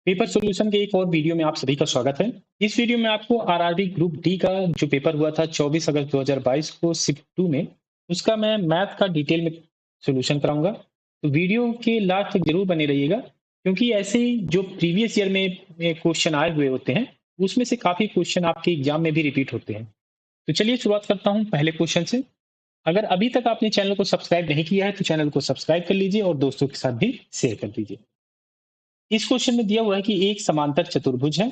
Paper solution के एक और वीडियो में आप सभी का स्वागत है। इस वीडियो में आपको आरआरबी ग्रुप डी का जो पेपर हुआ था 24 अगस्त 2022 को शिफ्ट 2 में, उसका मैं मैथ का डिटेल में सॉल्यूशन कराऊंगा। तो वीडियो के लास्ट तक जरूर बने रहिएगा, क्योंकि ऐसे ही जो प्रीवियस ईयर में क्वेश्चन आए हुए होते हैं, उसमें से काफी क्वेश्चन आपके एग्जाम में भी रिपीट होते हैं। तो चलिए शुरुआत करता हूँ पहले क्वेश्चन से। अगर अभी तक आपने चैनल को सब्सक्राइब नहीं किया है तो चैनल को सब्सक्राइब कर लीजिए और दोस्तों के साथ भी शेयर कर दीजिए। इस क्वेश्चन में दिया हुआ है कि एक समांतर चतुर्भुज है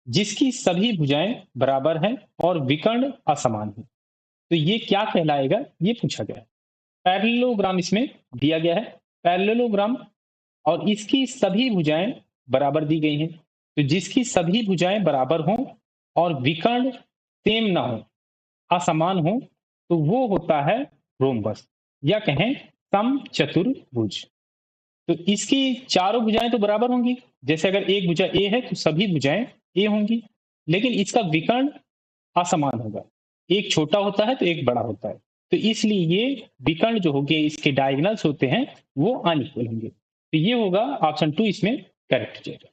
जिसकी सभी भुजाएं बराबर हैं और विकर्ण असमान है। तो ये क्या कहलाएगा, ये पूछा गया है। पैरेललोग्राम इसमें दिया गया है, पैरेललोग्राम, और इसकी सभी भुजाएं बराबर दी गई हैं। तो जिसकी सभी भुजाएं बराबर हों और विकर्ण सेम ना हो, असमान हो, तो वो होता है रोम्बस, या कहें समचतुर्भुज। तो इसकी चारों भुजाएं तो बराबर होंगी। जैसे अगर एक भुजा ए है तो सभी भुजाएं ए होंगी, लेकिन इसका विकर्ण असमान होगा। एक छोटा होता है तो एक बड़ा होता है। तो इसलिए ये विकर्ण जो होंगे, इसके डायगोनल्स होते हैं, वो अनइक्वल होंगे। तो ये होगा ऑप्शन 2 इसमें करेक्ट हो जाएगा।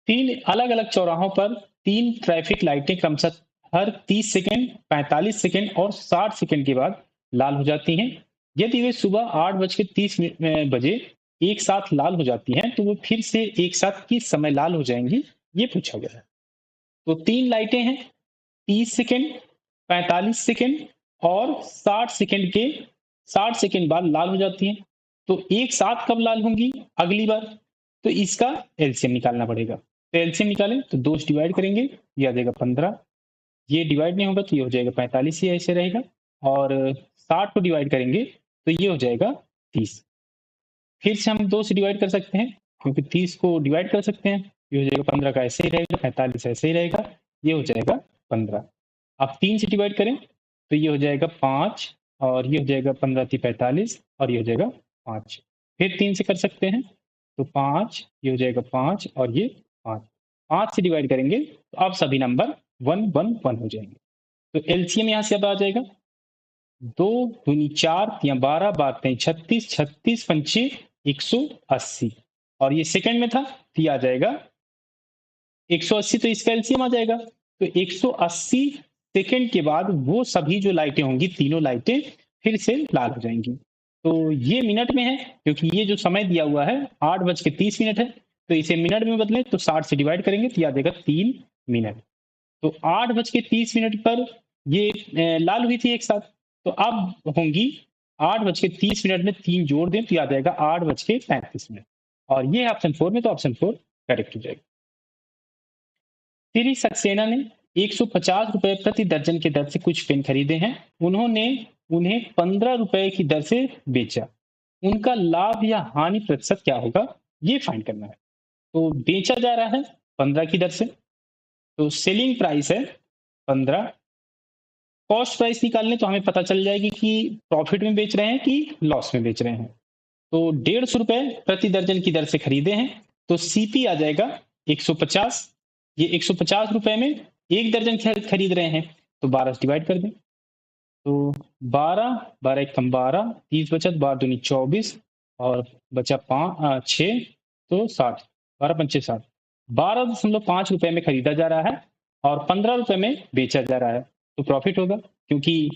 तीन अलग अलग चौराहों पर तीन ट्रैफिक लाइटें क्रमशः हर 30 सेकंड, 45 सेकंड और 60 सेकंड के बाद लाल हो जाती हैं। यदि वे सुबह 8:30 बजे एक साथ लाल हो जाती हैं तो वो फिर से एक साथ किस समय लाल हो जाएंगी, ये पूछा गया है। तो तीन लाइटें हैं, 30 सेकंड, 45 सेकंड और 60 सेकंड के 60 सेकंड बाद लाल हो जाती हैं। तो एक साथ कब लाल होंगी अगली बार? तो इसका एलसीएम निकालना पड़ेगा। तो एलसीएम निकालें तो 2 से डिवाइड करेंगे, ये आ जाएगा 15। ये डिवाइड नहीं होगा तो ये हो जाएगा 45, ही ऐसे रहेगा। और 60 को डिवाइड करेंगे तो ये हो जाएगा 30। फिर से हम 2 से डिवाइड कर सकते हैं, क्योंकि 30 को डिवाइड कर सकते हैं। ये हो जाएगा 15 का ऐसे ही रहेगा, 45 ऐसे ही रहेगा, ये हो जाएगा 15। अब 3 से डिवाइड करें तो ये हो जाएगा 5, और ये हो जाएगा 15 × 45, और ये हो जाएगा 5। फिर 3 से कर सकते हैं तो 5, ये हो जाएगा 5 और ये 5। 5 से डिवाइड करेंगे तो अब सभी नंबर 1 1 1 हो जाएंगे। तो एलसीएम यहाँ से अब आ जाएगा 2 दूनी 4, या 12, 12 36, 36 पंचे 180, और ये सेकंड में था तो ये आ जाएगा 180। तो इसका एलसीएम आ जाएगा। तो 180 सेकंड के बाद वो सभी जो लाइटें होंगी, तीनों लाइटें फिर से लाल हो जाएंगी। तो ये मिनट में है, क्योंकि ये जो समय दिया हुआ है 8:30 है, तो इसे मिनट में बदलें तो 60 से डिवाइड करेंगे तो याद देगा 3 मिनट। तो 8:30 पर ये लाल हुई थी एक साथ। तो अब होंगी 8:30 में 3 जोड़ दें तो याद आएगा 8:35। और ये ऑप्शन 4 में, तो ऑप्शन 4 करेक्ट हो जाएगा। श्री सक्सेना ने 150 रुपए प्रति दर्जन के दर से कुछ पेन खरीदे हैं। उन्होंने उन्हें 15 रुपए की दर से बेचा। उनका लाभ या हानि प्रतिशत क्या होगा, ये फाइंड करना है। तो बेचा जा रहा है 15 की दर से, तो सेलिंग प्राइस है 15। कॉस्ट प्राइस निकालने तो हमें पता चल जाएगी कि प्रॉफिट में बेच रहे हैं कि लॉस में बेच रहे हैं। तो 150 रुपए प्रति दर्जन की दर से खरीदे हैं, तो सीपी आ जाएगा 150। ये 150 रुपए में एक दर्जन खरीद रहे हैं, तो 12 से डिवाइड कर दें तो 12, 12 एक कम 12, 30 बचत, 12 दूनी 24, और बचा 6, तो 60, 12 पंचे 60, 12.5 रुपए में खरीदा जा रहा है और 15 रुपए में बेचा जा रहा है। तो प्रॉफिट होगा, क्योंकि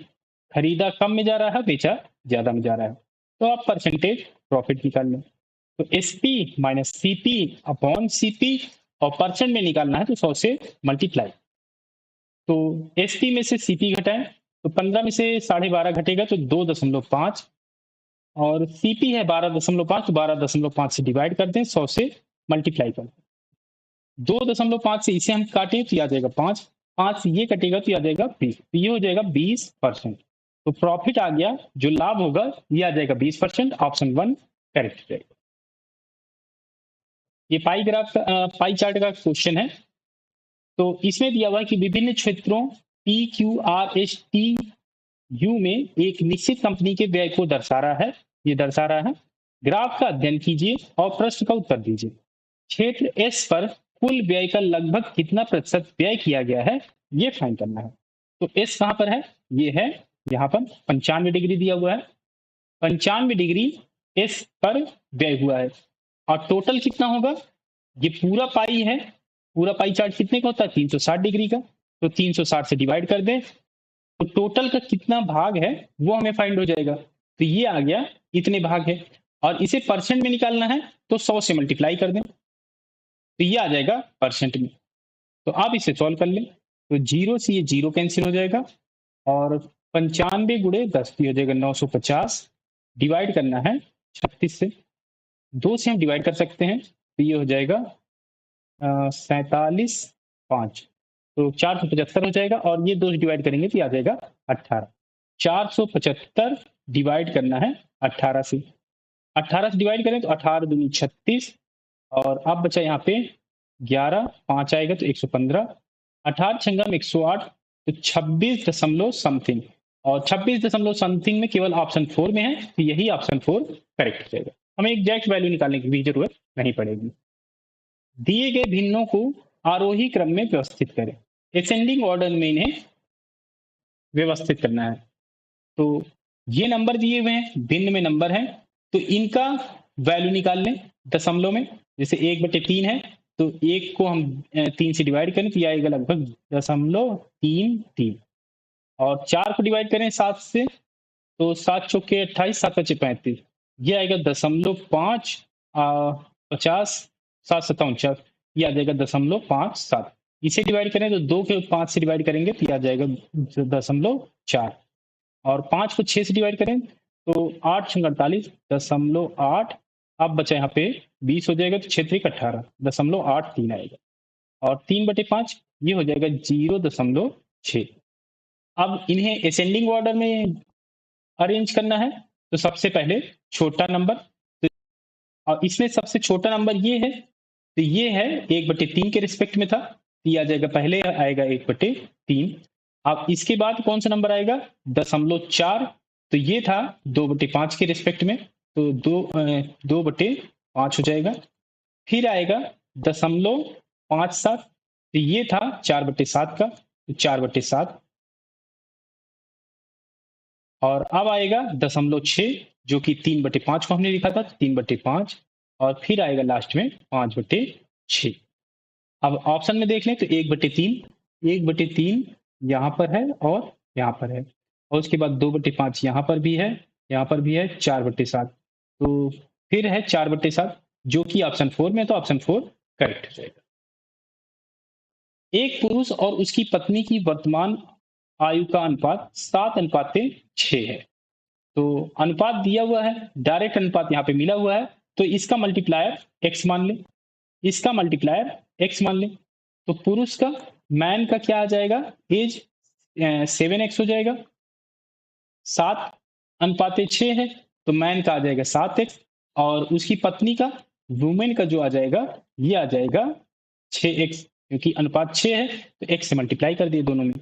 खरीदा कम में जा रहा है, बेचा ज्यादा में जा रहा है। तो आप परसेंटेज प्रॉफिट निकाल लें। तो SP minus CP upon CP, और परसेंट में निकालना है तो 100 से मल्टीप्लाई। तो एसपी में से सीपी घटाएं तो 15 में से 12.5 घटेगा तो 2.5, और सीपी है 12.5, तो 12.5 से डिवाइड कर दें, 100 से मल्टीप्लाई कर दें। 2.5 से इसे हम काटें तो आ जाएगा 5, 5 से ये कटेगा तो आ जाएगा 20, तो ये हो जाएगा 20%। तो प्रॉफिट आ गया, जो लाभ होगा ये आ जाएगा 20%। ऑप्शन 1 करेक्ट हो जाएगा। ये पाई चार्ट का क्वेश्चन है। तो इसमें दिया हुआ है कि विभिन्न क्षेत्रों P Q R S T U में एक निश्चित कंपनी के व्यय को दर्शा रहा है, ये दर्शा रहा है। ग्राफ का अध्ययन कीजिए और प्रश्न का उत्तर दीजिए। क्षेत्र एस पर कुल व्यय का लगभग कितना प्रतिशत व्यय किया गया है, ये फाइंड करना है। तो एस कहां पर है, ये है यहाँ पर 95 डिग्री दिया हुआ है। 95 डिग्री एस पर व्यय हुआ है, और टोटल कितना होगा, ये पूरा पाई है, पूरा पाई चार्ट कितने का होता है 360 डिग्री का, तो 360 से डिवाइड कर दें तो टोटल का कितना भाग है वो हमें फाइंड हो जाएगा। तो ये आ गया इतने भाग है, और इसे परसेंट में निकालना है तो 100 से मल्टीप्लाई कर दें तो ये आ जाएगा परसेंट में। तो आप इसे सॉल्व कर लें, तो जीरो से ये जीरो कैंसिल हो जाएगा, और 95 गुणे 10 हो जाएगा 950, डिवाइड करना है 36 से, 2 से हम डिवाइड कर सकते हैं तो ये हो जाएगा 47.5, तो 475 हो जाएगा, और ये 2 से डिवाइड करेंगे तो ये आ जाएगा 18। 475 डिवाइड करना है 18 से, 18 से डिवाइड करें तो 18 दूनी 36, और अब बचा यहाँ पे 11, 5 आएगा तो 115, 18 छंगम 108, तो 26 दशमलव समथिंग, और 26 दशमलव समथिंग में केवल ऑप्शन 4 में है, तो यही ऑप्शन 4 करेक्ट हो जाएगा। हमें एग्जैक्ट वैल्यू निकालने की भी जरूरत नहीं पड़ेगी। दिए गए भिन्नों को आरोही क्रम में व्यवस्थित करें, असेंडिंग ऑर्डर में इन्हें व्यवस्थित करना है। तो ये नंबर दिए हुए हैं, भिन्न में नंबर है, तो इनका वैल्यू निकाल लें दशमलव में। जैसे 1/3 है तो 1 को हम 3 से डिवाइड करें तो ये आएगा लगभग 0.33, और 4 को डिवाइड करें 7 से तो 7 चौके 28, 7 पचे 35, ये आएगा 0.5 50, 7 57 4, ये आ जाएगा 0.57। इसे डिवाइड करें तो 2 के 5 से डिवाइड करेंगे तो ये आ जाएगा 0.4, और 5 को 6 से डिवाइड करें तो 8 छंग 48, 0.8, अब बचा यहाँ पे 20 हो जाएगा तो 6 3 18, 0.83 आएगा, और 3/5 ये हो जाएगा 0.6। अब इन्हें असेंडिंग ऑर्डर में अरेंज करना है, तो सबसे पहले छोटा नंबर, तो और इसमें सबसे छोटा नंबर ये है, तो ये है 1/3 के रिस्पेक्ट में था, तो ये आ जाएगा पहले आएगा 1/3। अब इसके बाद कौन सा नंबर आएगा 0.4, तो ये था 2/5 के रिस्पेक्ट में, तो 2/5 हो जाएगा। फिर आएगा 0.57, तो ये था 4/7 का, तो 4/7, और अब आएगा 0.6 जो कि 3/5 को हमने लिखा था 3/5, और फिर आएगा लास्ट में 5/6। अब ऑप्शन में देख लें तो 1/3 यहाँ पर है और यहाँ पर है, और उसके बाद 2/5 यहाँ पर भी है, यहाँ पर भी है 4/7, तो फिर है 4/7 जो कि ऑप्शन 4 में, तो ऑप्शन 4 करेक्ट हो जाएगा। एक पुरुष और उसकी पत्नी की वर्तमान आयु का अनुपात 7:6 है। तो अनुपात दिया हुआ है, डायरेक्ट अनुपात यहाँ पे मिला हुआ है, तो इसका मल्टीप्लायर x मान लें, इसका मल्टीप्लायर x मान लें, तो पुरुष का मैन का क्या आ जाएगा एज 7x हो जाएगा, 7:6 है तो मैन का आ जाएगा 7x, और उसकी पत्नी का वुमेन का जो आ जाएगा ये आ जाएगा 6x, क्योंकि अनुपात 6 है तो x से मल्टीप्लाई कर दिए दोनों में,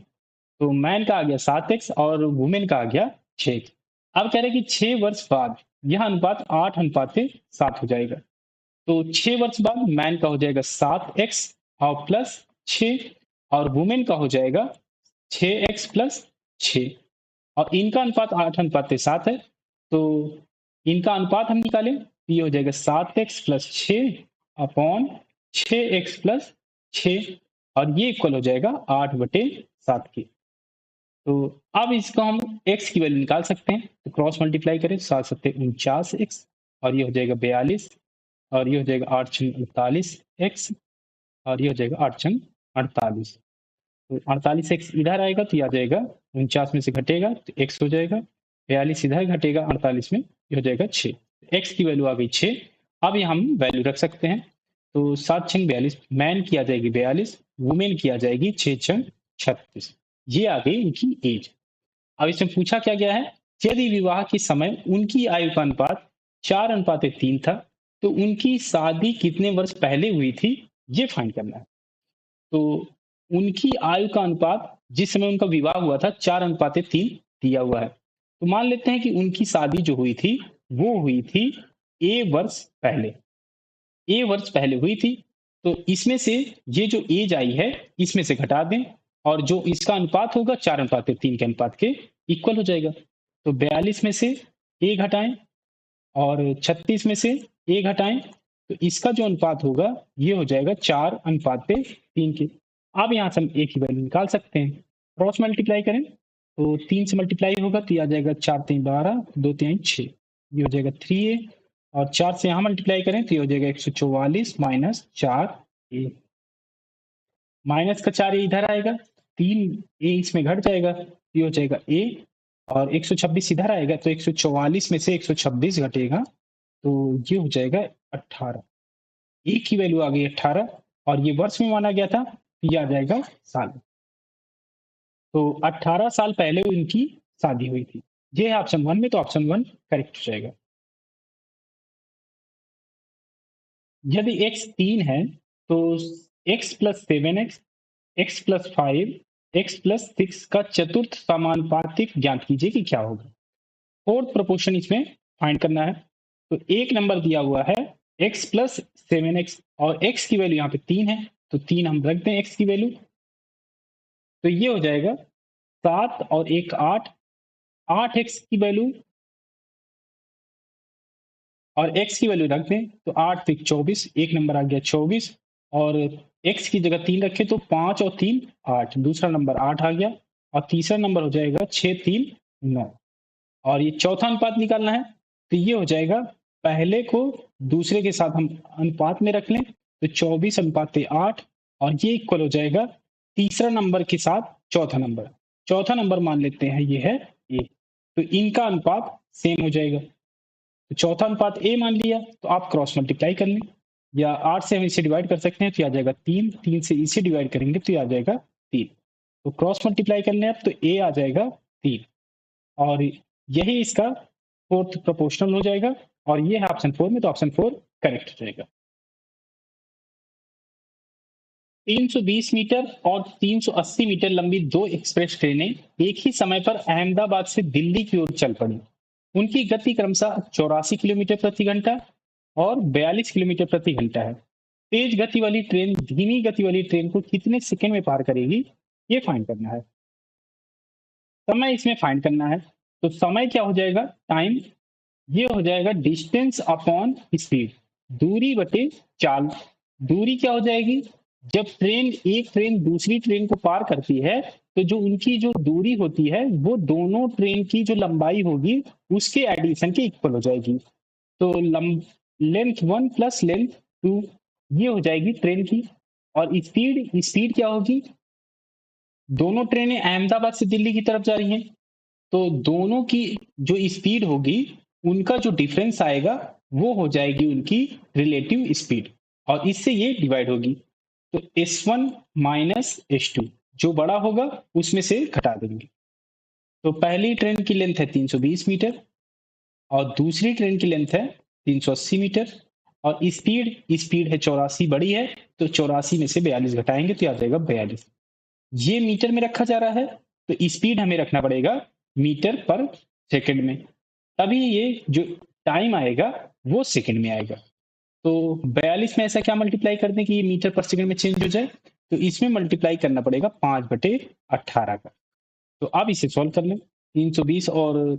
तो मैन का आ गया 7x और वुमेन का आ गया 6x। अब कह रहे हैं कि 6 वर्ष बाद यह अनुपात 8:7 हो जाएगा, तो 6 वर्ष बाद मैन का हो जाएगा 7x और प्लस 6, और वुमेन का हो जाएगा 6x प्लस 6, और इनका अनुपात 8:7 है, तो इनका अनुपात हम निकालें तो ये हो जाएगा 7x plus 6 upon 6x plus 6, और ये इक्वल हो जाएगा 8/7 की। तो अब इसको हम x की वैल्यू निकाल सकते हैं, तो क्रॉस मल्टीप्लाई करें 7 7 49x, और ये हो जाएगा 42, और ये हो जाएगा 8 6 48x, और ये हो जाएगा 8 6 48, तो 48x इधर आएगा तो ये आ जाएगा 49 में से घटेगा तो x हो जाएगा, 42 इधर घटेगा 48 में, ये हो जाएगा 6, x की वैल्यू आ गई 6। अब ये हम वैल्यू रख सकते हैं, तो 7 6 42, मैन की आ जाएगी 42, वुमेन की आ जाएगी 6 6 36, ये आ गई उनकी एज। अब इसमें पूछा क्या गया है, यदि विवाह के समय उनकी आयु का अनुपात 4:3 था तो उनकी शादी कितने वर्ष पहले हुई थी ये फाइंड करना है। तो उनकी आयु का अनुपात जिस समय उनका विवाह हुआ था 4:3 दिया हुआ है, तो मान लेते हैं कि उनकी शादी जो हुई थी वो हुई थी ए वर्ष पहले हुई थी, तो इसमें से ये जो एज आई है इसमें से घटा दें, और जो इसका अनुपात होगा 4:3 के अनुपात के इक्वल हो जाएगा, तो 42 में से ए घटाएं और 36 में से ए घटाएं, तो इसका जो अनुपात होगा ये हो जाएगा 4:3 के। अब यहाँ से हम ए की वैल्यू निकाल सकते हैं। क्रॉस मल्टीप्लाई करें तो 3 से मल्टीप्लाई होगा तो ये आ जाएगा 4 3 12, 2 3 6, ये हो जाएगा 3a। और 4 से यहाँ मल्टीप्लाई करें तो ये हो जाएगा 144 माइनस 4a। माइनस का 4 इधर आएगा, 3a इसमें घट जाएगा, ये हो जाएगा a। और 126 इधर आएगा तो 144 में से 126 घटेगा तो ये हो जाएगा 18। ए की वैल्यू आ गई 18 और ये वर्ष में माना गया था, ये आ जाएगा साल। तो 18 साल पहले उनकी शादी हुई थी। ये है ऑप्शन 1 में, तो ऑप्शन 1 करेक्ट हो जाएगा। यदि x 3 है तो x plus 7x, x plus 5, x plus 6 का चतुर्थ समानुपातिक ज्ञात कीजिए कि क्या होगा। फोर्थ प्रोपोर्शन इसमें फाइंड करना है। तो एक नंबर दिया हुआ है x प्लस 7x और x की वैल्यू यहाँ पे 3 है, तो 3 हम रख दें x की वैल्यू, तो ये हो जाएगा 7 और 1 8, 8x की वैल्यू और x की वैल्यू रख दें तो 8 से 24, एक नंबर आ गया 24। और x की जगह 3 रखें तो 5 और 3 8, दूसरा नंबर 8 आ गया। और तीसरा नंबर हो जाएगा 6 3 9। और ये चौथा अनुपात निकालना है तो ये हो जाएगा, पहले को दूसरे के साथ हम अनुपात में रख लें तो 24:8 और ये इक्वल हो जाएगा तीसरा नंबर के साथ चौथा नंबर। चौथा नंबर मान लेते हैं ये है ए, तो इनका अनुपात सेम हो जाएगा। तो चौथा अनुपात ए मान लिया तो आप क्रॉस मल्टीप्लाई कर लें, या 8 से हम इसे डिवाइड कर सकते हैं तो ये आ जाएगा 3, 3 से इसे डिवाइड करेंगे तो ये आ जाएगा 3। तो क्रॉस मल्टीप्लाई कर लें आप तो ए आ जाएगा 3 और यही इसका फोर्थ प्रोपोर्शनल हो जाएगा। और ये है ऑप्शन 4 में, तो ऑप्शन 4 करेक्ट हो जाएगा। 320 मीटर और 380 मीटर लंबी दो एक्सप्रेस ट्रेनें एक ही समय पर अहमदाबाद से दिल्ली की ओर चल पड़ी। उनकी गति क्रमशः 84 किलोमीटर प्रति घंटा और 42 किलोमीटर प्रति घंटा है। तेज गति वाली ट्रेन धीमी गति वाली ट्रेन को कितने सेकंड में पार करेगी, ये फाइंड करना है। समय इसमें फाइंड करना है तो समय क्या हो जाएगा, टाइम, ये हो जाएगा डिस्टेंस अपॉन स्पीड, दूरी बटे चाल। दूरी क्या हो जाएगी, जब एक ट्रेन दूसरी ट्रेन को पार करती है तो जो उनकी जो दूरी होती है वो दोनों ट्रेन की जो लंबाई होगी उसके एडिशन के इक्वल हो जाएगी। तो लेंथ 1 प्लस लेंथ 2 ये हो जाएगी ट्रेन की। और स्पीड क्या होगी, दोनों ट्रेनें अहमदाबाद से दिल्ली की तरफ जा रही हैं तो दोनों की जो स्पीड होगी उनका जो डिफरेंस आएगा वो हो जाएगी उनकी रिलेटिव स्पीड और इससे ये डिवाइड होगी। तो S1 माइनस S2 जो बड़ा होगा उसमें से घटा देंगे। तो पहली ट्रेन की लेंथ है 320 मीटर और दूसरी ट्रेन की लेंथ है 380 मीटर और स्पीड है 84 बड़ी है तो 84 में से 42 घटाएंगे तो आ जाएगा 42। ये मीटर में रखा जा रहा है तो स्पीड हमें रखना पड़ेगा मीटर पर सेकंड में, तभी ये जो टाइम आएगा वो सेकंड में आएगा। तो 42 में ऐसा क्या मल्टीप्लाई कर दें कि ये मीटर पर सेकंड में चेंज हो जाए, तो इसमें मल्टीप्लाई करना पड़ेगा 5/18 का। तो आप इसे सॉल्व कर लें, 320 और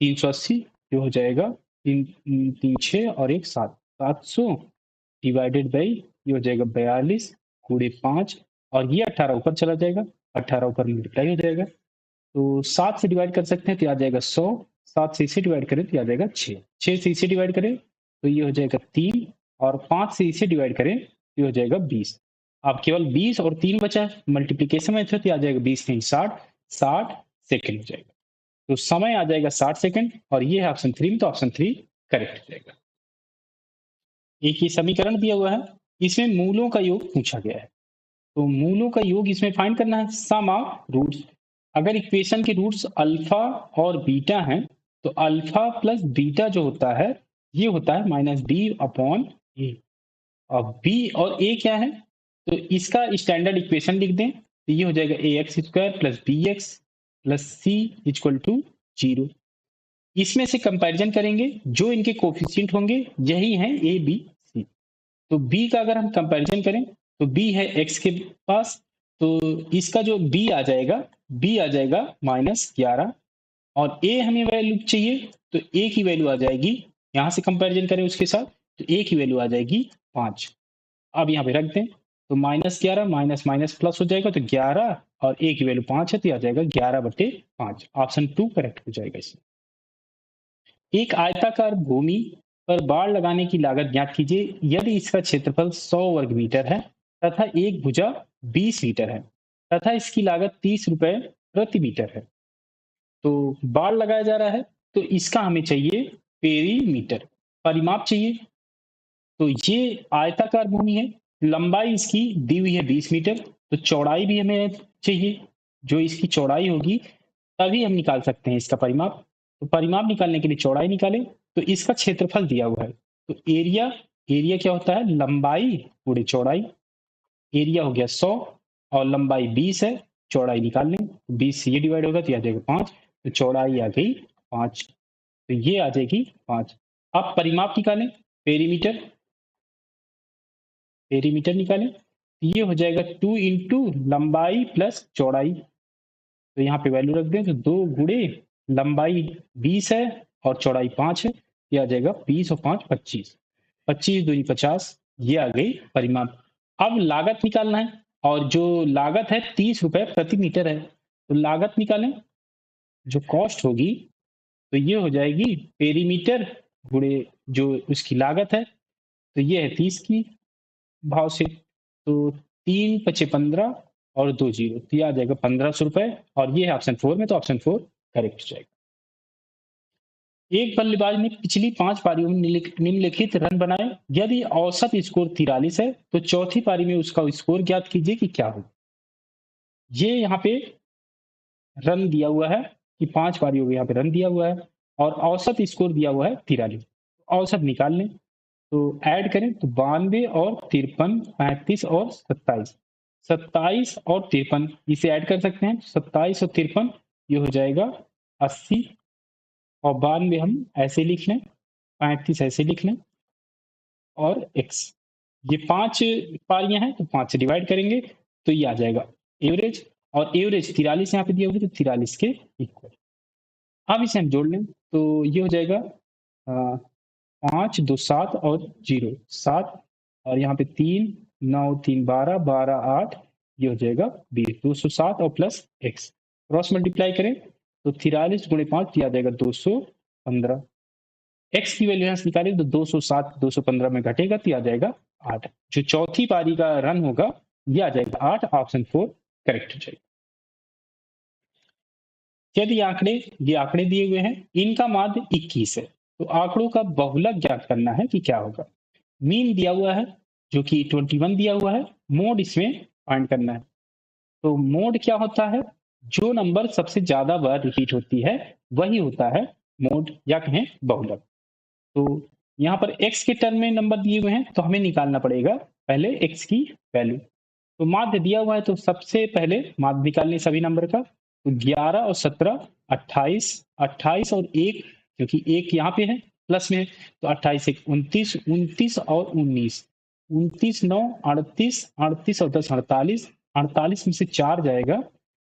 380 जो हो जाएगा 3 6 और 1 7, 700 डिवाइडेड बाई ये हो जाएगा 42 गुणे 5 और ये 18 ऊपर चला जाएगा, 18 ऊपर मल्टीप्लाई हो जाएगा। तो 7 से डिवाइड कर सकते हैं तो आ जाएगा 100, 7 से इसे डिवाइड करें तो आ जाएगा 6, 6 से इसे डिवाइड करें तो ये हो जाएगा 3 और 5 से इसे डिवाइड करें तो ये हो जाएगा 20। अब केवल 20 और 3 बचा, मल्टीप्लिकेशन में तो आ जाएगा 20 नहीं 60, 60 सेकंड हो जाएगा। तो समय आ जाएगा 60 सेकंड और ये है ऑप्शन 3 में, तो ऑप्शन 3 करेक्ट हो जाएगा। एक ही समीकरण दिया हुआ है, इसमें मूलों का योग पूछा गया है तो मूलों का योग इसमें फाइंड करना है। सम ऑफ रूट्स, अगर इक्वेशन के रूट्स अल्फा और बीटा हैं तो अल्फा प्लस बीटा जो होता है ये होता है -b/a और b और a क्या है, तो इसका स्टैंडर्ड इक्वेशन लिख दें तो ये हो जाएगा ax² plus bx plus c equal to 0। इसमें से कंपैरिजन करेंगे, जो इनके कोफिशिएंट होंगे यही हैं a b c। तो b का अगर हम कंपैरिजन करें तो b है x के पास, तो इसका जो b आ जाएगा -11 और a हमें वैल्यू चाहिए तो a की वैल्यू आ जाएगी, यहाँ से कंपैरिजन करें उसके साथ तो ए की वैल्यू आ जाएगी 5। अब यहाँ पे रख दें तो -11 माइनस माइनस प्लस हो जाएगा, तो 11 और ए की वैल्यू 5 है, तो आ जाएगा 11/5। ऑप्शन 2 करेक्ट हो जाएगा इसमें। एक आयताकार भूमि पर बाड़ लगाने की लागत ज्ञात कीजिए यदि इसका क्षेत्रफल 100 वर्ग मीटर है तथा एक भुजा 20 मीटर है तथा इसकी लागत 30 रुपए प्रति मीटर है। तो बाड़ लगाया जा रहा है, तो इसका हमें चाहिए पेरीमीटर, परिमाप चाहिए। तो ये आयताकार भूमि है, लंबाई इसकी दी हुई है 20 मीटर, तो चौड़ाई भी हमें चाहिए। जो इसकी चौड़ाई होगी तभी हम निकाल सकते हैं इसका परिमाप। तो परिमाप निकालने के लिए चौड़ाई निकालें, तो इसका क्षेत्रफल दिया हुआ है। तो एरिया, एरिया क्या होता है, लंबाई पूरी चौड़ाई। एरिया हो गया 100 और लंबाई 20 है, चौड़ाई निकाल लें। 20 से ये डिवाइड होगा तो आ जाएगा 5, तो चौड़ाई आ गई 5, तो ये आ जाएगी 5। अब परिमाप निकालें, पेरीमीटर, पेरीमीटर निकालें, ये हो जाएगा 2 इंटू लंबाई प्लस चौड़ाई। तो यहाँ पे वैल्यू रख दें, तो 2 गुणे लंबाई 20 है और चौड़ाई 5 है, ये आ जाएगा 20 और 5 25, 25 दूनी 50, ये आ गई परिमाप। अब लागत निकालना है, और जो लागत है 30 रुपए प्रति मीटर है, तो लागत निकालें। जो कॉस्ट होगी तो ये हो जाएगी पेरीमीटर गुणे जो उसकी लागत है, तो ये है 30 की भाव से, तो 3 पचे 15 और 2 जीरो, तो ये आ जाएगा 1500 रुपए, और ये है ऑप्शन 4 में, तो ऑप्शन 4 करेक्ट हो जाएगा। एक बल्लेबाज ने पिछली 5 पारियों में निम्नलिखित रन बनाए, यदि औसत स्कोर 43 है तो चौथी पारी में उसका स्कोर ज्ञात कीजिए कि क्या हो। ये यहाँ पे रन दिया हुआ है कि 5 पारियों में यहाँ पे रन दिया हुआ है और औसत स्कोर दिया हुआ है 43। औसत निकाल लें, तो ऐड करें तो 92 और 53, 35 और 27, 27 और 53 इसे ऐड कर सकते हैं। 27 और 53 ये हो जाएगा 80, और 92 हम ऐसे लिख लें, 35 ऐसे लिख लें, और x, ये 5 पारियां हैं तो 5 से डिवाइड करेंगे तो ये आ जाएगा एवरेज, और एवरेज 43 यहाँ पे दिया हुआ है, तो 43 के इक्वल। अब इसे हम जोड़ लें तो ये हो जाएगा 5 2 7 और 0 7, और यहाँ पे 3 9 3 12 12 8, ये हो जाएगा 20, 207 और प्लस x, क्रॉस मल्टीप्लाई करें तो 43 गुणे 5 आ जाएगा 215। x की वैल्यू यहाँ से निकालें तो 207 215 में घटेगा तो आ जाएगा 8। जो चौथी पारी का रन होगा ये आ जाएगा 8, ऑप्शन 4 करेक्ट हो जाएगा। यदि ये आंकड़े दिए हुए हैं, इनका माध्य 21 है, तो आंकड़ों का बहुलक ज्ञात करना है कि क्या होगा। मीन दिया हुआ है जो कि 21 दिया हुआ है, मोड इसमें फाइंड करना है। तो मोड क्या होता है, जो नंबर सबसे ज्यादा बार रिपीट होती है वही होता है मोड, या कहें बहुलक। तो यहाँ पर x के टर्म में नंबर दिए हुए हैं, तो हमें निकालना पड़ेगा पहले x की वैल्यू। तो माध्य दिया हुआ है, तो सबसे पहले माध्य निकालने सभी नंबर का, तो 11 और 17 28, 28 और 1, क्योंकि 1 यहाँ पे है प्लस में, तो 28 1 29, 29 और 19, 29 9 38, 38 और 10 48, 48 में से 4 जाएगा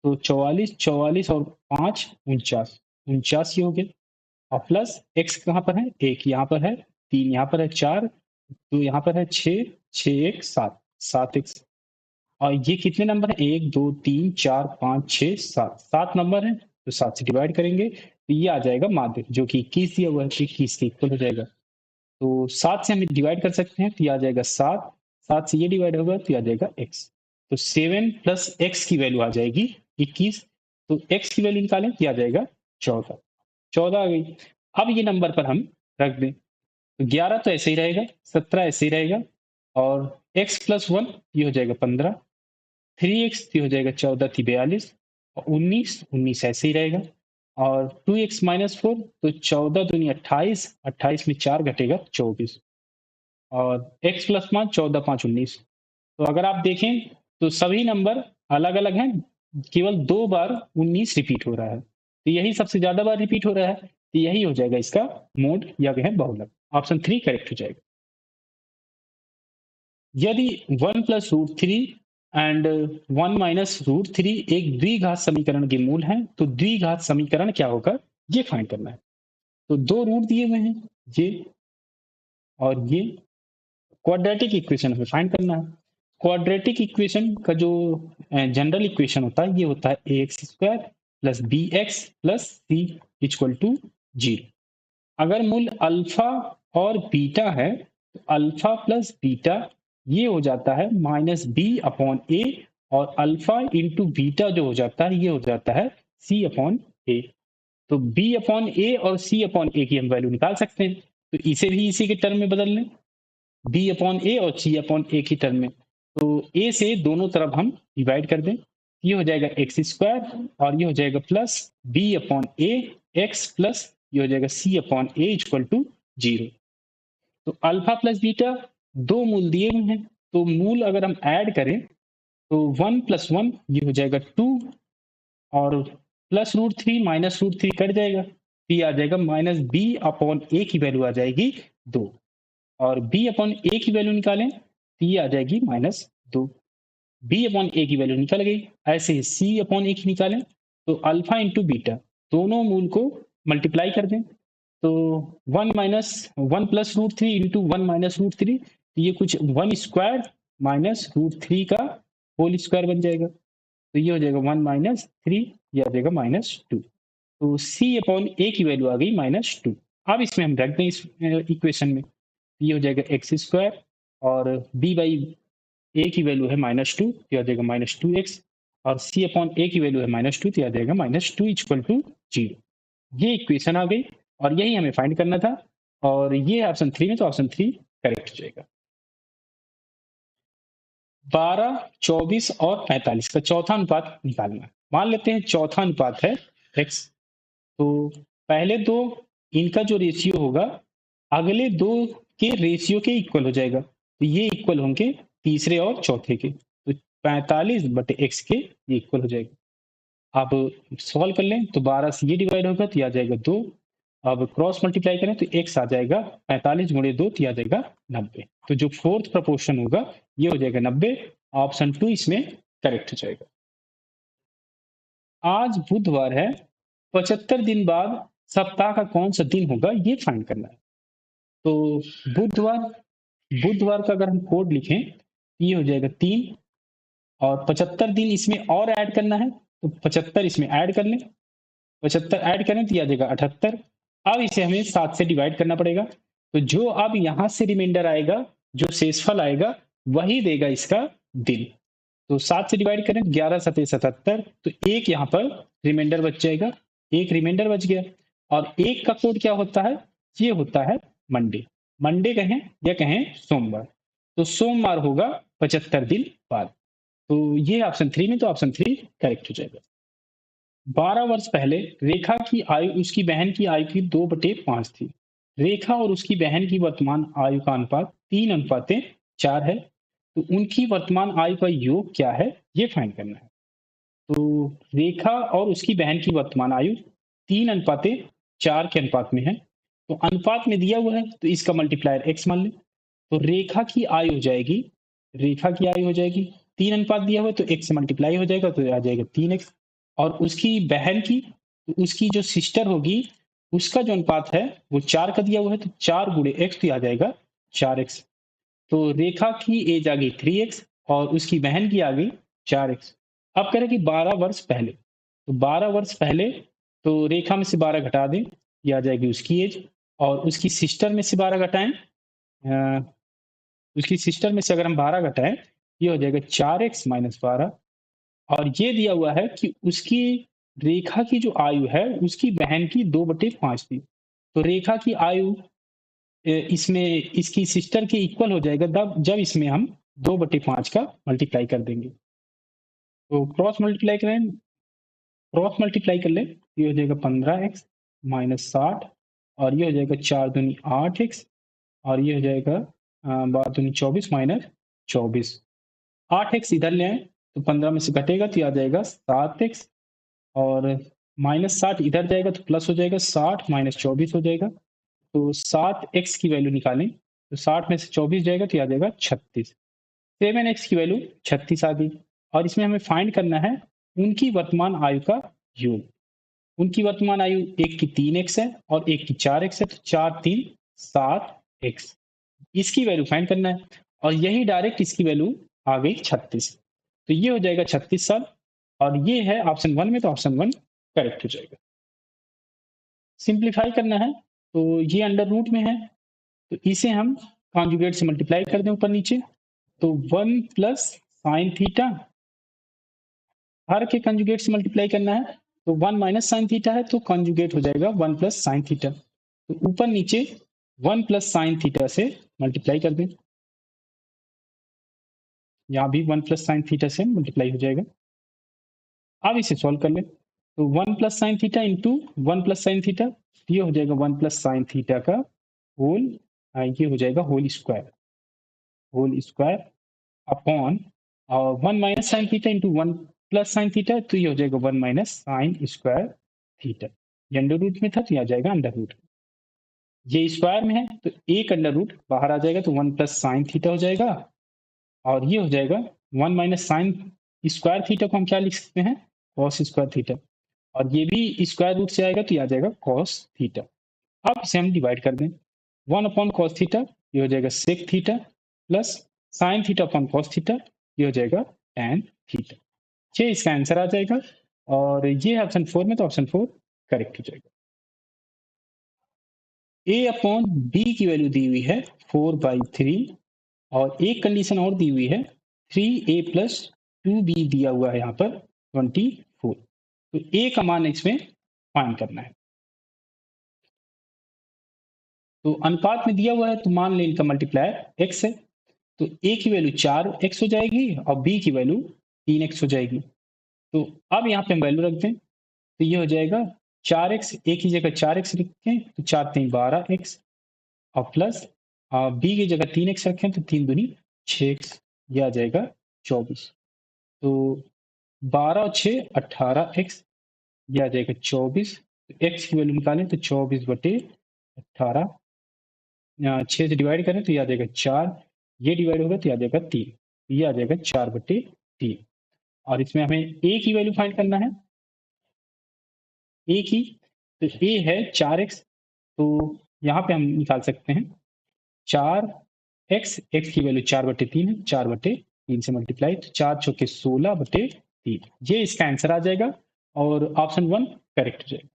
तो 44, 44 और 5 49, 49 ही हो गए। और प्लस x कहाँ पर है, 1 यहाँ पर है, 3 यहाँ पर है, 4 2 यहाँ पर है, 6 6 1 7 7 x। और ये कितने नंबर है, 1 2 3 4 5 6 7, 7 नंबर है, तो 7 से डिवाइड करेंगे तो ये आ जाएगा माध्य जो कि 21 दिया हुआ है, 21 के इक्वल हो जाएगा। तो 7 से हम डिवाइड कर सकते हैं तो ये आ जाएगा 7, 7 से ये डिवाइड होगा तो ये आ जाएगा x। तो 7 प्लस x की वैल्यू आ जाएगी 21, तो x की वैल्यू निकालें तो आ जाएगा 14, 14 आ गई। अब ये नंबर पर हम रख दें, तो 11 तो ऐसे ही रहेगा, 17 ऐसे ही रहेगा, और x प्लस 1 ये हो जाएगा 15, 3x ये हो जाएगा 14 थी 42, और 19 19 ऐसे ही रहेगा, और 2x माइनस 4 तो 14 दूनी 28, 28 में 4 घटेगा 24, और x प्लस 5 14 5 19। तो अगर आप देखें तो सभी नंबर अलग अलग हैं, केवल 2 बार 19 रिपीट हो रहा है, तो यही सबसे ज्यादा बार रिपीट हो रहा है, तो यही हो जाएगा इसका मोड या कहें बहुलक, ऑप्शन 3 करेक्ट हो जाएगा। यदि 1 plus root three and 1 minus root three एक द्विघात समीकरण के मूल हैं, तो द्विघात समीकरण क्या होगा ये फाइंड करना है। तो 2 रूट दिए हुए हैं, ये और ये क्वाड्रेटिक इक्वेशन हमें फाइंड करना है। क्वाड्रेटिक इक्वेशन का जो जनरल इक्वेशन होता है ये होता है A X square plus B X plus C equal to 0। अगर मूल अल्फा और बीटा है तो अल्फा प्लस बीटा ये हो जाता है माइनस बी अपॉन ए, और अल्फा इंटू बीटा जो हो जाता है ये हो जाता है सी अपॉन ए। तो बी अपॉन ए और सी अपॉन ए की हम वैल्यू निकाल सकते हैं, तो इसे भी इसी के टर्म में बदल लें, बी अपॉन ए और सी अपॉन ए की टर्म में। तो ए से दोनों तरफ हम डिवाइड कर दें, ये हो जाएगा एक्स स्क्वायर और ये हो जाएगा प्लस बी अपॉन ए एक्स प्लस ये हो जाएगा सी अपॉन ए इक्वल टू 0। तो अल्फा प्लस बीटा दो मूल दिए हुए हैं, तो मूल अगर हम ऐड करें तो 1 प्लस 1 ये हो जाएगा 2, और प्लस रूट 3 माइनस रूट 3 कट जाएगा, तो ये आ जाएगा माइनस बी अपॉन ए की वैल्यू आ जाएगी 2, और बी अपॉन ए की वैल्यू निकालें तो ये आ जाएगी -2। बी अपॉन ए की वैल्यू निकल गई। ऐसे ही सी अपॉन ए की निकालें तो अल्फा इंटू बीटा दोनों मूल को मल्टीप्लाई कर दें, तो 1 plus root 3 into 1 minus root 3, ये कुछ 1 स्क्वायर माइनस रूट 3 का होल स्क्वायर बन जाएगा, तो ये हो जाएगा 1 माइनस 3, ये आ जाएगा -2। तो सी अपॉन ए की वैल्यू आ गई -2। अब इसमें हम रख दें इस इक्वेशन में, ये हो जाएगा एक्स स्क्वायर और बी बाई ए की वैल्यू है -2, तो आ जाएगा -2x, और सी अपॉन ए की वैल्यू है -2, तो आ जाएगा -2 इक्वल टू 0। ये इक्वेशन आ गई और यही हमें फाइंड करना था, और ये ऑप्शन 3 में, तो ऑप्शन 3 करेक्ट हो जाएगा। 12, 24 और 45 का चौथा अनुपात निकालना है। मान लेते हैं चौथा अनुपात है x, तो पहले दो इनका जो रेशियो होगा अगले दो के रेशियो के इक्वल हो जाएगा, तो ये इक्वल होंगे तीसरे और चौथे के, तो 45 बटे x के ये इक्वल हो जाएगा। अब सॉल्व कर लें तो 12 से ये डिवाइड होगा तो ये आ जाएगा 2, अब क्रॉस मल्टीप्लाई करें तो x आ जाएगा 45 गुणे 2, तो ये आ जाएगा 90। तो जो फोर्थ प्रपोर्शन होगा ये हो जाएगा 90, ऑप्शन 2 इसमें करेक्ट हो जाएगा। आज बुधवार है, 75 दिन बाद सप्ताह का कौन सा दिन होगा ये फाइंड करना है। तो बुधवार बुधवार का अगर हम कोड लिखें ये हो जाएगा 3, और 75 दिन इसमें और ऐड करना है, तो 75 इसमें ऐड कर लें, 75 ऐड करें तो ये आ जाएगा 78। अब इसे हमें 7 से डिवाइड करना पड़ेगा, तो जो अब यहाँ से रिमाइंडर आएगा, जो शेषफल आएगा वही देगा इसका दिन। तो 7 से डिवाइड करें 11 सते 77, तो एक यहाँ पर रिमाइंडर बच जाएगा, एक रिमाइंडर बच गया। और एक का कोड क्या होता है, ये होता है मंडे, मंडे कहें या कहें सोमवार, तो सोमवार होगा 75 दिन बाद। तो ये ऑप्शन 3 में, तो ऑप्शन 3 करेक्ट हो जाएगा। 12 वर्ष पहले रेखा की आयु उसकी बहन की आयु की 2/5 थी। रेखा और उसकी बहन की वर्तमान आयु का अनुपात 3:4 है, तो उनकी वर्तमान आयु का योग क्या है ये फाइंड करना है। तो रेखा और उसकी बहन की वर्तमान आयु 3:4 के अनुपात में है, तो अनुपात में दिया हुआ है तो इसका मल्टीप्लायर x मान लें, तो रेखा की आयु हो जाएगी, रेखा की आयु हो जाएगी 3 अनुपात दिया हुआ है तो x से मल्टीप्लाई हो जाएगा, तो आ जाएगा 3x। और उसकी बहन की, तो उसकी जो सिस्टर होगी उसका जो अनुपात है वो 4 का दिया हुआ है, तो 4 गुणे x, तो आ जाएगा 4x। तो रेखा की एज आ गई 3x और उसकी बहन की आ गई 4x। अब कह रहे कि 12 वर्ष पहले, तो 12 वर्ष पहले तो रेखा में से 12 घटा दें, ये आ जाएगी उसकी एज, और उसकी सिस्टर में से 12 घटाएं, उसकी सिस्टर में से अगर हम 12 घटाएं ये हो जाएगा 4x माइनस 12। और ये दिया हुआ है कि उसकी रेखा की जो आयु है उसकी बहन की 2/5 थी, तो रेखा की आयु इसमें इसकी सिस्टर के इक्वल हो जाएगा जब इसमें हम 2/5 का मल्टीप्लाई कर देंगे। तो क्रॉस मल्टीप्लाई कर ले, ये हो जाएगा 15x माइनस 60, और ये हो जाएगा 4 दूनी 8x, और ये हो जाएगा 12 दूनी 24 माइनस 24। 8x इधर ले आए तो 15 में से घटेगा तो ये आ जाएगा 7x, और माइनस 60 इधर जाएगा तो प्लस हो जाएगा 60 माइनस 24 हो जाएगा, तो 7x की वैल्यू निकालें तो 60 में से 24 जाएगा तो ये आ जाएगा 36। 7x की वैल्यू 36 आ गई, और इसमें हमें फाइंड करना है उनकी वर्तमान आयु का योग। उनकी वर्तमान आयु एक की 3x है और एक की 4x है, तो 4 3 7x। इसकी वैल्यू फाइंड करना है और यही डायरेक्ट इसकी वैल्यू आ गई 36। तो ये हो जाएगा 36 साल और ये है ऑप्शन 1 में, तो ऑप्शन 1 करेक्ट हो जाएगा। सिंप्लीफाई करना है तो ये अंडर रूट में है, तो इसे हम कॉन्जुगेट से मल्टीप्लाई कर दें ऊपर नीचे, तो 1 प्लस साइन थीटा, हर के कंजुगेट से मल्टीप्लाई करना है, तो 1 माइनस साइन थीटा है तो कंजुगेट हो जाएगा 1 प्लस साइन थीटा। तो ऊपर नीचे 1 प्लस साइन थीटा से मल्टीप्लाई कर दें, यहाँ भी 1 प्लस साइन थीटा से मल्टीप्लाई हो जाएगा। अब इसे सॉल्व कर लें, तो 1 plus sine theta into 1 plus sine theta, ये हो जाएगा 1 प्लस साइन थीटा का होल, ये हो जाएगा होल स्क्वायर अपॉन, और 1 minus sine theta into 1 plus sine theta, तो ये हो जाएगा 1 माइनस साइन स्क्वायर थीटा। ये अंडर रूट में था तो ये आ जाएगा अंडर रूट, ये स्क्वायर में है तो एक अंडर रूट बाहर आ जाएगा, तो 1 प्लस साइन थीटा हो जाएगा और ये हो जाएगा 1 माइनस साइन स्क्वायर थीटा को हम क्या लिख सकते हैं, कॉस स्क्वायर थीटा, और ये भी स्क्वायर रूट से आएगा तो ये आ जाएगा कॉस थीटा। अब इसे हम डिवाइड कर दें, 1 अपॉन कॉस थीटा ये हो जाएगा sec theta plus sine theta upon cos theta ये हो जाएगा टैन थीटा। ये इसका आंसर आ जाएगा और ये है ऑप्शन 4 में, तो ऑप्शन 4 करेक्ट हो जाएगा। ए अपॉन बी की वैल्यू दी हुई है 4/3 और एक कंडीशन और दी हुई है 3a प्लस 2b दिया हुआ है यहाँ पर 24। तो ए का मान इसमें फाइंड करना है, तो अनुपात में दिया हुआ है तो मान लें इनका मल्टीप्लायर x है, तो a की वैल्यू 4x हो जाएगी और b की वैल्यू 3x हो जाएगी। तो अब यहाँ पे हम वैल्यू रख दें, तो ये हो जाएगा 4x, a की जगह 4x रखें तो 4 3 12x और प्लस b की जगह 3x रखें तो 3 दूनी 6x, ये आ जाएगा 24। तो 12 और 6 18x, ये आ जाएगा 24। तो x की वैल्यू निकालें तो 24/18, 6 से डिवाइड करें तो ये आ जाएगा 4, ये डिवाइड होगा तो ये आ जाएगा 3, ये आ जाएगा 4/3। और इसमें हमें a की वैल्यू फाइंड करना है, a की, तो a है 4x, तो यहाँ पे हम निकाल सकते हैं 4x, x की वैल्यू 4/3 है, 4/3 से मल्टीप्लाई, तो 4 चौके 16/3, ये इसका आंसर आ जाएगा और ऑप्शन 1 करेक्ट हो जाएगा।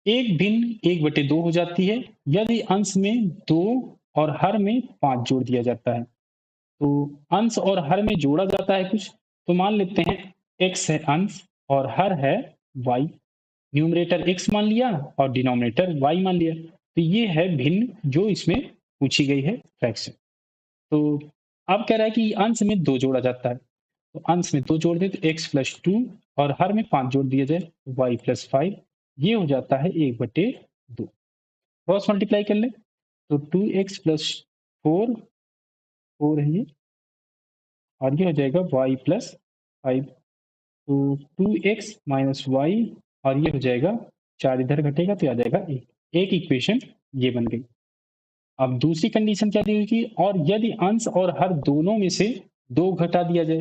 एक भिन्न 1/2 हो जाती है यदि अंश में 2 और हर में 5 जोड़ दिया जाता है। तो अंश और हर में जोड़ा जाता है कुछ, तो मान लेते हैं x है अंश और हर है y, न्यूमरेटर x मान लिया और डिनोमिनेटर y मान लिया, तो ये है भिन्न जो इसमें पूछी गई है फ्रैक्शन। तो अब कह रहा है कि अंश में 2 जोड़ा जाता है, तो अंश में 2 जोड़ दे तो x प्लस 2 और हर में 5 जोड़ दिया जाए y प्लस 5, ये हो जाता है 1/2। क्रॉस मल्टीप्लाई कर ले तो 2x प्लस 4 है ये, और ये हो जाएगा y प्लस 5, तो 2x माइनस वाई, और ये हो जाएगा 4 इधर घटेगा तो आ जाएगा 1 इक्वेशन ये बन गई। अब दूसरी कंडीशन क्या दी हुई थी, और यदि अंश और हर दोनों में से 2 घटा दिया जाए,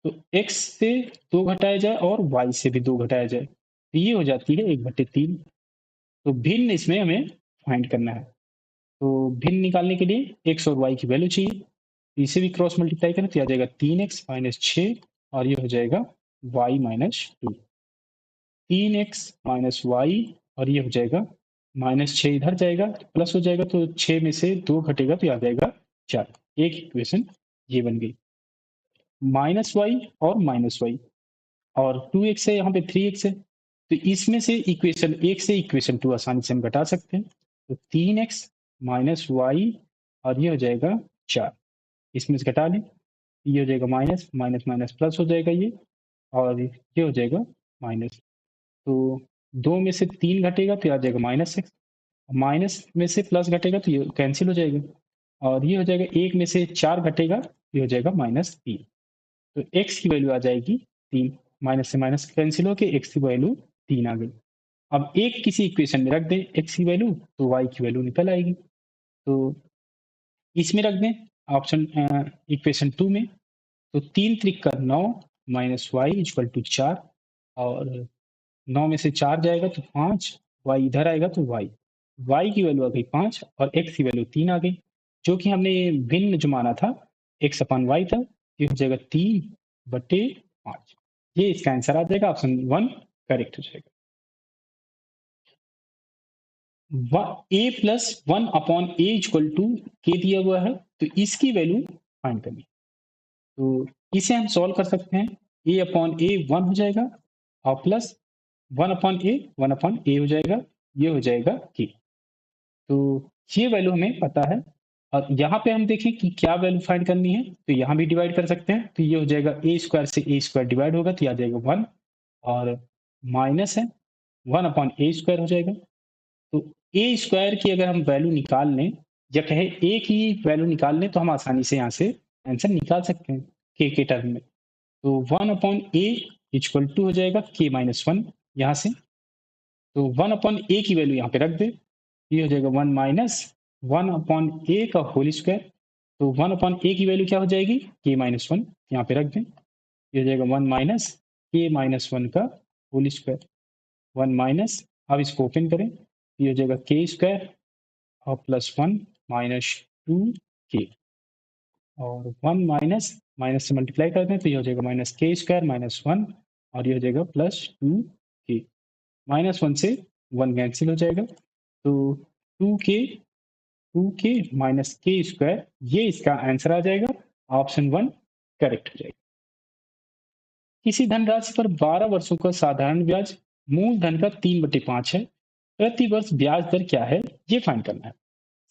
तो x से 2 घटाया जाए और y से भी 2 घटाया जाए, तो ये हो जाती है 1/3। तो भिन्न इसमें हमें फाइंड करना है, तो भिन्न निकालने के लिए x और y की वैल्यू चाहिए, तो इसे भी क्रॉस मल्टीप्लाई करें तो आ जाएगा 3x माइनस 6 और ये हो जाएगा y minus 2, 3x minus Y, और ये हो जाएगा माइनस 6 इधर जाएगा तो प्लस हो जाएगा, तो 6 में से 2 घटेगा तो आ जाएगा 4, एक इक्वेशन ये बन गई। माइनस वाई और माइनस वाई, और 2x है यहाँ पे 3x है, तो इसमें से इक्वेशन 1 से इक्वेशन 2 आसानी से हम घटा सकते हैं, तो 3x माइनस वाई और ये हो जाएगा 4, इसमें से घटा लें, ये हो जाएगा माइनस माइनस माइनस प्लस हो जाएगा ये, और ये हो जाएगा माइनस, तो 2 में से 3 घटेगा तो आ जाएगा -x, माइनस में से प्लस घटेगा तो ये कैंसिल हो जाएगा, और ये हो जाएगा 1 में से 4 घटेगा, ये हो जाएगा -3, तो x की वैल्यू आ जाएगी 3, माइनस से माइनस कैंसिल होकर x की वैल्यू 3 आ गई। अब एक किसी इक्वेशन में रख दें x की वैल्यू, तो y की वैल्यू निकल आएगी, तो इसमें रख दें ऑप्शन इक्वेशन 2 में, तो 3 त्रिक 9 माइनस वाई इक्वल टू 4, और 9 में से 4 जाएगा तो 5, y इधर आएगा तो y, y की वैल्यू आ गई 5 और x की वैल्यू 3 आ गई, जो कि हमने भिन्न जो माना था x अपन y था, ये हो जाएगा 3/5। ये इसका आंसर आ जाएगा, ऑप्शन 1 करेक्ट हो जाएगा। a प्लस 1/a के दिया हुआ है, तो इसकी वैल्यू फाइंड करनी। तो इसे हम सॉल्व कर सकते हैं, a/a 1 हो जाएगा और प्लस 1/a हो जाएगा, ये हो जाएगा k। तो ये वैल्यू हमें पता है, और यहाँ पे हम देखें कि क्या वैल्यू फाइंड करनी है, तो यहाँ भी डिवाइड कर सकते हैं, तो ये हो जाएगा a² से a² डिवाइड होगा तो ये आ जाएगा 1, और माइनस है 1/a² हो जाएगा। तो a² की अगर हम वैल्यू निकाल लें या कहे a की वैल्यू निकाल लें तो हम आसानी से यहाँ से आंसर निकाल सकते हैं k के टर्म में। तो 1/a = हो जाएगा k-1 यहाँ से, तो 1/a की वैल्यू यहाँ पे रख दे, ये हो जाएगा 1 माइनस 1/a का होल स्क्वायर। तो 1/a की वैल्यू क्या हो जाएगी, k-1 यहाँ पे रख दें, ये हो जाएगा 1 माइनस k-1 का होल स्क्वायर, 1 माइनस, अब इसको ओपन करें, ये हो जाएगा k² और प्लस 1 माइनस 2k, और 1 माइनस माइनस से मल्टीप्लाई कर दें तो ये हो जाएगा -k² - 1, और ये हो जाएगा +2k। -1 से 1 कैंसिल हो जाएगा, तो 2k -k², ये इसका आंसर आ जाएगा, ऑप्शन 1 करेक्ट हो जाएगा। किसी धनराशि पर 12 वर्षों का साधारण ब्याज मूलधन का 3/5 है, प्रति वर्ष ब्याज दर क्या है, ये फाइंड करना है।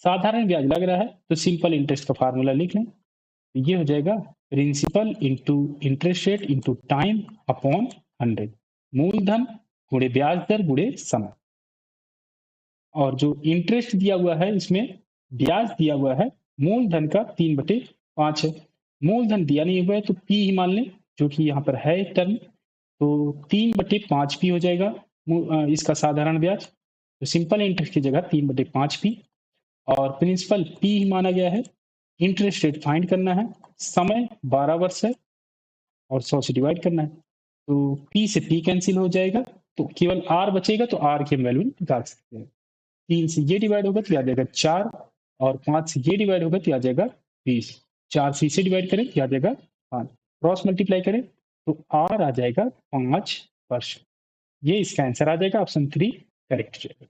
साधारण ब्याज लग रहा है तो सिंपल इंटरेस्ट का फार्मूला लिख लें, ये हो जाएगा principal into interest rate into time upon 100, मूलधन गुणे ब्याज दर गुणे समय। और जो इंटरेस्ट दिया हुआ है इसमें ब्याज दिया हुआ है मूलधन का 3/5 है, मूलधन दिया नहीं हुआ है तो पी ही मान लें, जो कि यहाँ पर है एक टर्म, तो 3/5 पी हो जाएगा इसका साधारण ब्याज, तो सिंपल इंटरेस्ट की जगह 3/5 पी, और प्रिंसिपल पी ही माना गया है, इंटरेस्ट रेट फाइंड करना है, समय 12 वर्ष है और 100 से डिवाइड करना है, तो पी से पी कैंसिल हो जाएगा, तो केवल आर बचेगा, तो आर की हम वैल्यू निकाल सकते हैं। 3 से ये डिवाइड होगा तो आ जाएगा 4, और 5 से ये डिवाइड होगा तो आ जाएगा 20, 4 से इसे डिवाइड करें तो आ जाएगा 5, क्रॉस मल्टीप्लाई करें तो आर आ जाएगा 5 वर्ष। ये इसका आंसर आ जाएगा, ऑप्शन 3 करेक्ट हो जाएगा।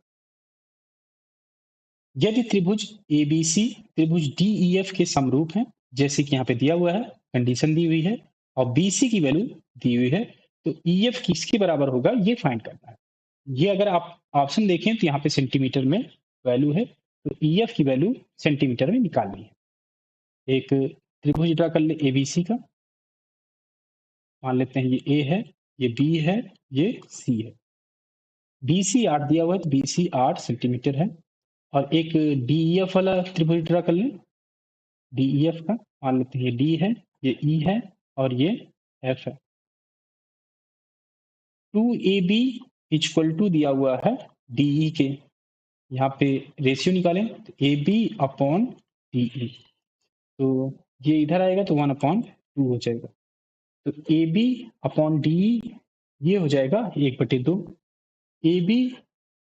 यदि त्रिभुज ABC त्रिभुज DEF के समरूप हैं, जैसे कि यहाँ पे दिया हुआ है, कंडीशन दी हुई है, और BC की वैल्यू दी हुई है, तो EF किसके बराबर होगा ये फाइंड करना है। ये अगर आप ऑप्शन देखें तो यहाँ पे सेंटीमीटर में वैल्यू है, तो EF की वैल्यू सेंटीमीटर में निकालनी है। एक त्रिभुज ड्रा कर ले ABC का, मान लेते हैं ये A है, ये B है, ये C है। BC 8 दिया हुआ है तो BC 8 सेंटीमीटर है, और एक DEF वाला त्रिभुज ड्रा कर लें, DEF का मान लेते हैं ये D है, ये E है और ये F है। 2AB = दिया हुआ है DE के, यहाँ पे रेशियो निकालें तो AB/DE, तो ये इधर आएगा तो 1/2 हो जाएगा, तो AB/DE ये हो जाएगा 1/2। AB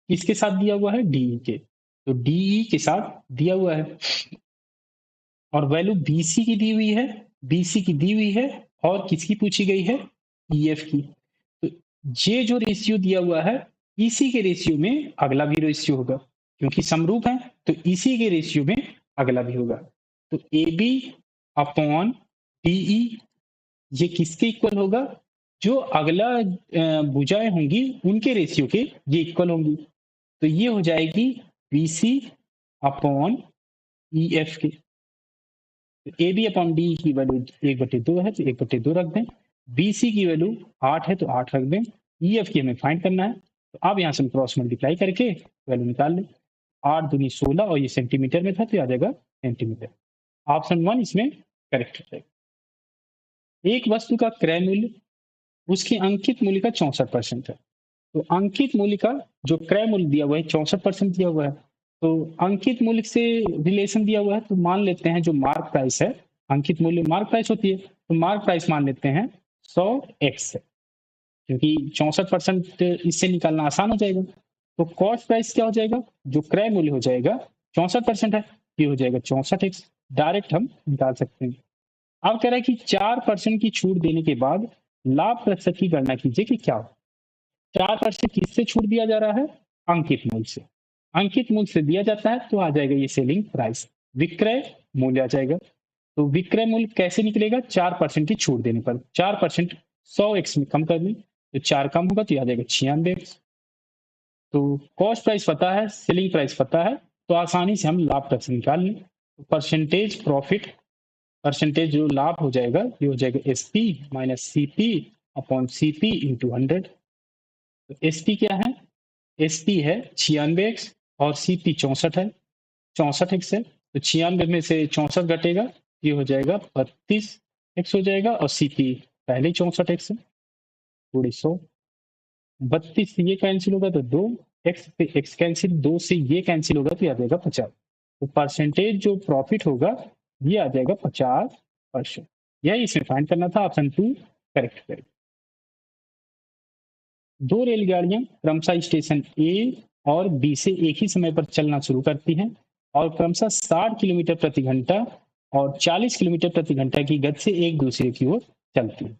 किसके साथ दिया हुआ है, DE के, तो DE के साथ दिया हुआ है, और वैल्यू BC की दी हुई है, BC की दी हुई है, और किसकी पूछी गई है, EF की। तो ये जो रेशियो दिया हुआ है, इसी के रेशियो में अगला भी रेशियो होगा, क्योंकि समरूप है तो इसी के रेशियो में अगला भी होगा। तो AB/DE ये किसके इक्वल होगा, जो अगला भुजाएं होंगी उनके रेशियो के ये इक्वल होंगी, तो ये हो जाएगी BC/EF के। AB/DE की वैल्यू 1/2 है तो 1/2 रख दें, BC की वैल्यू 8 है तो 8 रख दें, EF की हमें फाइंड करना है, तो अब यहाँ से हम क्रॉस मल्टीप्लाई करके वैल्यू निकाल लें, 8 दूनी 16 और ये सेंटीमीटर में था तो आ जाएगा सेंटीमीटर, ऑप्शन 1 इसमें करेक्ट हो जाएगा। एक वस्तु का क्रय मूल्य उसके अंकित मूल्य का 64% है, तो अंकित मूल्य का जो क्रय मूल्य दिया हुआ है 64% दिया हुआ है, तो अंकित मूल्य से रिलेशन दिया हुआ है, तो मान लेते हैं जो मार्क प्राइस है, अंकित मूल्य मार्क प्राइस होती है, तो मार्क प्राइस मान लेते हैं 100x है, क्योंकि 64% इससे निकालना आसान हो जाएगा, तो कॉस्ट प्राइस क्या हो जाएगा, जो क्रय मूल्य हो जाएगा 64% है, ये हो जाएगा 64x, डायरेक्ट हम निकाल सकते हैं। अब कह रहा है कि 4% की छूट देने के बाद लाभ प्रतिशत की गणना कीजिए कि क्या हो। 4% किससे छूट दिया जा रहा है, अंकित मूल्य से। अंकित मूल्य से दिया जाता है तो आ जाएगा ये सेलिंग प्राइस, विक्रय मूल्य आ जाएगा। तो विक्रय मूल्य कैसे निकलेगा, 4% की छूट देने पर। 4% 100x में कम कर दें तो 4 कम होगा तो आ जाएगा 96x। तो कॉस्ट प्राइस पता है, सेलिंग प्राइस पता है, तो आसानी से हम लाभ प्रतिशत निकाल लें। परसेंटेज प्रॉफिट, परसेंटेज जो लाभ हो जाएगा ये हो जाएगा S P minus C P upon C P into 100। तो एस पी क्या है, एस पी है 96x और सी पी 64 है, 64x है। तो 96 में से 64 घटेगा, ये हो जाएगा 32x हो जाएगा, और सी पी पहले ही 64x है, थोड़ी 100, 32 से ये कैंसिल होगा तो 2, एक्स से एक्स कैंसिल, 2 से ये कैंसिल होगा तो ये आ जाएगा 50। तो परसेंटेज जो प्रॉफिट होगा ये आ जाएगा 50%। यही इसमें फाइंड करना था, ऑप्शन 2 करेक्ट करेक्ट। दो रेलगाड़ियां क्रमशः स्टेशन ए और बी से एक ही समय पर चलना शुरू करती हैं और क्रमशः 60 किलोमीटर प्रति घंटा और 40 किलोमीटर प्रति घंटा की गति से एक दूसरे की ओर चलती हैं।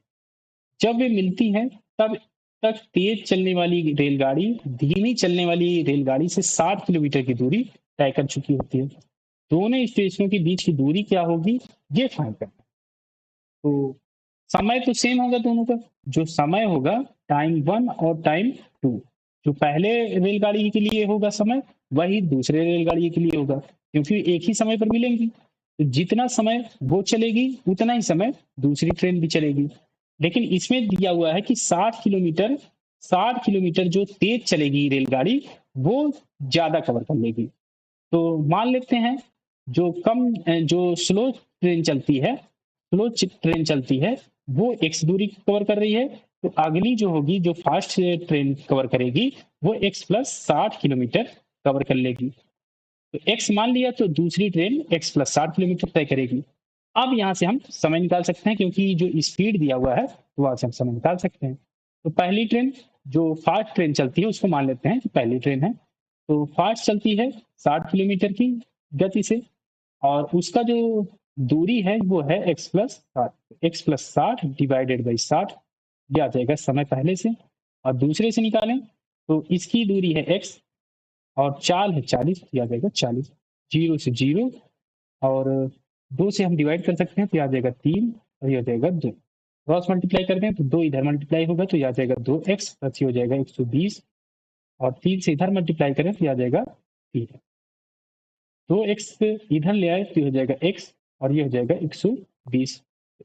जब वे मिलती हैं तब तक तेज चलने वाली रेलगाड़ी धीमी चलने वाली रेलगाड़ी से 60 किलोमीटर की दूरी तय कर चुकी होती है। दोनों स्टेशनों के बीच की दूरी क्या होगी, ये फाइंड करना। तो समय तो सेम होगा दोनों का, जो समय होगा टाइम 1 और टाइम 2, जो पहले रेलगाड़ी के लिए होगा समय वही दूसरे रेलगाड़ी के लिए होगा, क्योंकि एक ही समय पर मिलेंगी। तो जितना समय वो चलेगी उतना ही समय दूसरी ट्रेन भी चलेगी। लेकिन इसमें दिया हुआ है कि 60 किलोमीटर, 60 किलोमीटर जो तेज चलेगी रेलगाड़ी वो ज्यादा कवर कर लेगी। तो मान लेते हैं जो जो स्लो ट्रेन चलती है, स्लो ट्रेन चलती है वो एक्स दूरी कवर कर रही है, तो अगली जो होगी जो फास्ट ट्रेन कवर करेगी वो एक्स प्लस 60 किलोमीटर कवर कर लेगी। तो एक्स मान लिया तो दूसरी ट्रेन एक्स प्लस 60 किलोमीटर तय करेगी। अब यहाँ से हम समय निकाल सकते हैं, क्योंकि जो स्पीड दिया हुआ है तो वहां से हम समय निकाल सकते हैं। तो पहली ट्रेन जो फास्ट ट्रेन चलती है उसको मान लेते हैं कि पहली ट्रेन है, तो फास्ट चलती है 60 किलोमीटर की गति से, और उसका जो दूरी है वो है x+60, x+60 डिवाइडेड बाई 60, ये आ जाएगा समय पहले से। और दूसरे से निकालें तो इसकी दूरी है x और चाल है 40, ये आ जाएगा 40, 0 से 0, और 2 से हम डिवाइड कर सकते हैं तो ये आ जाएगा 3 और ये आ जाएगा 2। क्रॉस मल्टीप्लाई करते हैं तो 2 इधर मल्टीप्लाई होगा तो ये आ जाएगा 2x प्लस ये हो जाएगा 120, और 3 से इधर मल्टीप्लाई करें तो ये आ जाएगा 3। 2x इधर ले आए तो ये हो जाएगा x और ये हो जाएगा 120।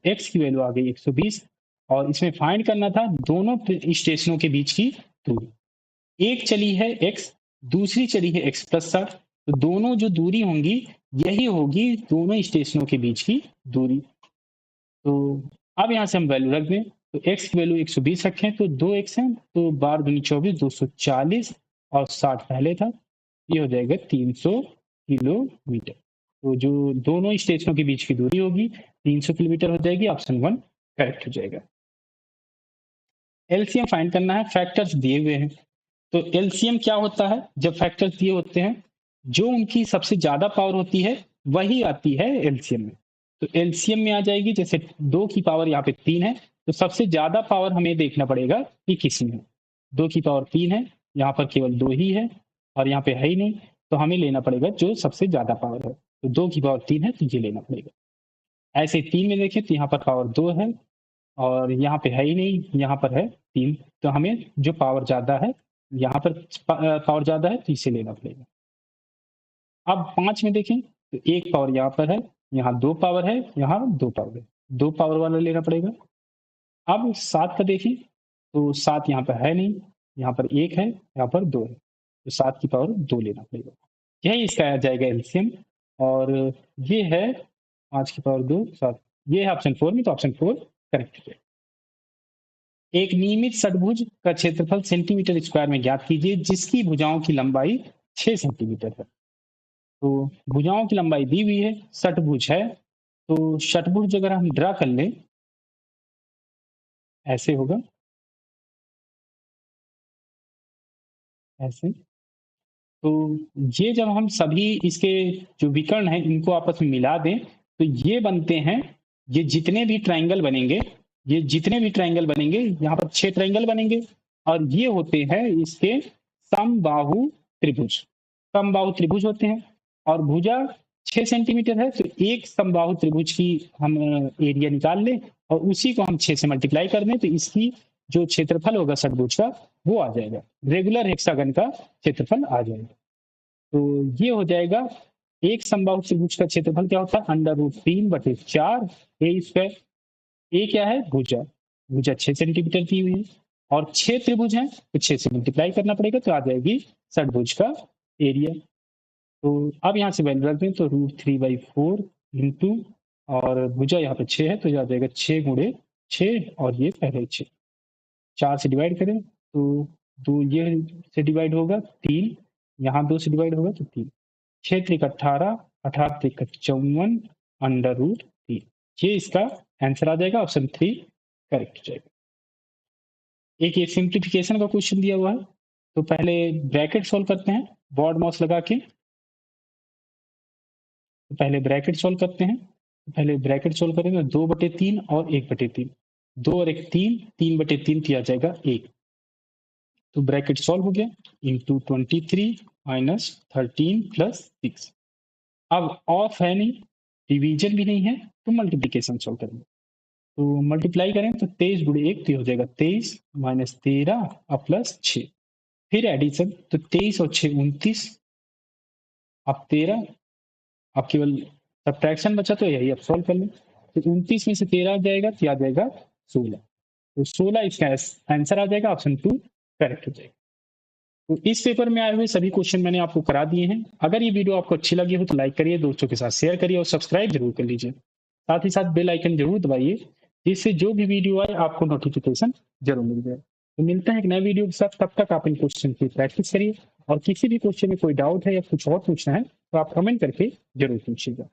x की वैल्यू आ गई 120, और इसमें फाइंड करना था दोनों स्टेशनों के बीच की दूरी। एक चली है x, दूसरी चली है x+60, तो दोनों जो दूरी होंगी यही होगी दोनों स्टेशनों के बीच की दूरी। तो अब यहाँ से हम वैल्यू रख दें, तो x की वैल्यू 120 रखें तो 2x है, तो 12 दूनी 24, 240, और 60 पहले था, ये हो जाएगा 300 किलोमीटर। तो जो दोनों स्टेशनों के बीच की दूरी होगी 300 किलोमीटर हो जाएगी, ऑप्शन 1 करेक्ट हो जाएगा। एलसीएम फाइंड करना है, फैक्टर्स दिए हुए हैं। तो एलसीएम क्या होता है, जब फैक्टर्स दिए होते हैं जो उनकी सबसे ज्यादा पावर होती है वही आती है एलसीएम में। तो एलसीएम में आ जाएगी, जैसे 2 की पावर यहाँ पे 3 है, तो सबसे ज्यादा पावर हमें देखना पड़ेगा कि किसमें है। 2 की पावर 3 है, यहाँ पर केवल 2 ही है और यहाँ पे है ही नहीं, तो हमें लेना पड़ेगा जो सबसे ज्यादा पावर है। तो 2 की पावर 3 है तो ये लेना पड़ेगा। ऐसे 3 में देखें तो यहाँ पर पावर 2 है और यहाँ पे है ही नहीं, यहाँ पर है 3, तो हमें जो पावर ज्यादा है यहाँ पर पावर ज्यादा है तो इसे लेना पड़ेगा। अब 5 में देखें तो एक पावर यहाँ पर है, यहाँ 2 पावर है, यहाँ 2 पावर है, 2 पावर वाला लेना पड़ेगा। अब 7 का देखें तो 7 यहाँ पर है नहीं, यहाँ पर 1 है, यहाँ पर 2 है, तो 7 की पावर 2 लेना पड़ेगा। यही इसका आ जाएगा एलसीएम, और ये है 5 की पावर 2 7, ये है ऑप्शन 4 में, तो ऑप्शन 4 करेक्ट है। एक नियमित षटभुज का क्षेत्रफल सेंटीमीटर स्क्वायर में ज्ञात कीजिए जिसकी भुजाओं की लंबाई 6 सेंटीमीटर है। तो भुजाओं की लंबाई दी हुई है, षटभुज है, तो षटभुज अगर हम ड्रा कर लें ऐसे होगा, ऐसे तो ये जब हम सभी इसके जो विकर्ण हैं इनको आपस में मिला दें तो ये बनते हैं, ये जितने भी ट्राइंगल बनेंगे, ये जितने भी ट्राइंगल बनेंगे, यहाँ पर 6 ट्राइंगल बनेंगे और ये होते हैं इसके समबाहु त्रिभुज। समबाहु त्रिभुज होते हैं और भुजा 6 सेंटीमीटर है, तो एक समबाहु त्रिभुज की हम एरिया निकाल लें और उसी को हम 6 से मल्टीप्लाई कर दें तो इसकी जो क्षेत्रफल होगा षटभुज का वो आ जाएगा, रेगुलर हेक्सागन का क्षेत्रफल आ जाएगा। तो ये हो जाएगा एक समबाहु त्रिभुज का क्षेत्रफल क्या होता है, √3/4 ए स्क्वायर। ए क्या है, भुजा, भुजा 6 सेंटीमीटर दी हुई है और 6 त्रिभुज हैं तो 6 से मल्टीप्लाई करना पड़ेगा तो आ जाएगी षटभुज का एरिया। तो अब यहाँ से वैल्यू रख दें तो √3/4 इंटू और भुजा यहाँ पे 6 है तो आ जाएगा 6 गुणे 6 और ये पहले 6, 4 से डिवाइड करें तो 2 ये से डिवाइड होगा, 3 यहाँ 2 से डिवाइड होगा तो 3, 6 त्रिक 18, 18 त्रिक 54 √3। ये इसका आंसर आ जाएगा, ऑप्शन 3 करेक्ट हो जाएगा। एक ये सिंप्लीफिकेशन का क्वेश्चन दिया हुआ है तो पहले ब्रैकेट सॉल्व करते हैं बॉर्ड माउस लगा के। तो पहले ब्रैकेट सॉल्व करते हैं, तो पहले ब्रैकेट सॉल्व करेंगे 2/3 और 1/3, 2 और 1 3, 3/3 किया जाएगा 1। तो ब्रैकेट सॉल्व हो गया इंटू 23 माइनस 13 प्लस 6। अब ऑफ है नहीं, डिवीजन भी नहीं है तो मल्टीप्लीकेशन सॉल्व करेंगे। तो मल्टीप्लाई करें तो 23 गुणे 1 तो हो जाएगा 23 माइनस 13 और प्लस 6, फिर एडिशन तो 23 और 6 29, अब 13, अब केवल सब्ट्रैक्शन बचा तो यही अब सॉल्व कर लें। तो 29 में से 13 जाएगा तो आ जाएगा 16, तो 16 इसका आंसर आ जाएगा, ऑप्शन 2 करेक्ट हो जाएगा। तो इस पेपर में आए हुए सभी क्वेश्चन मैंने आपको करा दिए हैं। अगर ये वीडियो आपको अच्छी लगी हो तो लाइक करिए, दोस्तों के साथ शेयर करिए और सब्सक्राइब जरूर कर लीजिए। साथ ही साथ बेल आइकन जरूर दबाइए जिससे जो भी वीडियो आए आपको नोटिफिकेशन जरूर मिल जाए। तो मिलते हैं एक नए वीडियो के साथ, तब तक आप इन क्वेश्चन की प्रैक्टिस करिए और किसी भी क्वेश्चन में कोई डाउट है या कुछ और पूछना है तो आप कमेंट करके जरूर पूछिएगा।